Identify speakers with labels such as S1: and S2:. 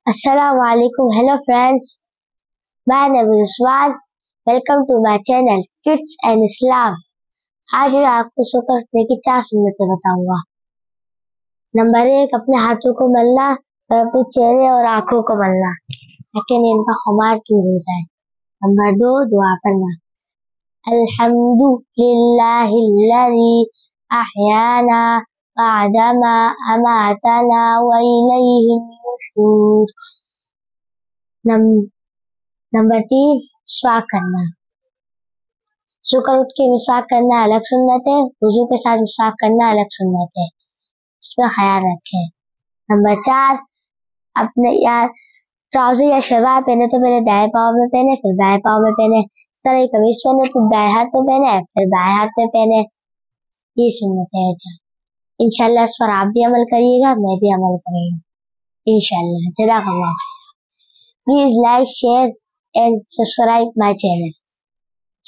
S1: Assalamu alaikum. Hello friends. My name is Usman. Welcome to my channel Kids and Islam. आज मैं आपको शुक्र रखने की 4 सुन्नतें बताऊंगा। नंबर 1, अपने हाथों को मलना और अपने चेहरे और आंखों को मलना ताकि इनका खुमार दूर हो जाए। नंबर 2, दुआ करना। अल्हम्दुलिल्लाहिल्लज़ी अहयाना बअदमा अमातना व इलैहिन नुशूर। नंबर 3, मिसवाक करना। शुक्र उठ के मिसवाक करना अलग सुन्नत है, वुजू के साथ मिसवाक करना अलग सुन्नत है। इसमें ख्याल रखें। नंबर 4, अपने ट्राउजर या शलवार पहने तो पहले दाएं पाँव में पहने फिर बाएं पाँव में पहने। इस तरह ही कमीज पहने तो दाएं हाथ में पहने फिर बाएं हाथ में पहने। ये सुन्नत है। इंशाल्लाह इस पर आप भी अमल करिएगा, मैं भी अमल करूंगा इंशाल्लाह। जज़ाकल्लाह। Please like, share and subscribe my channel.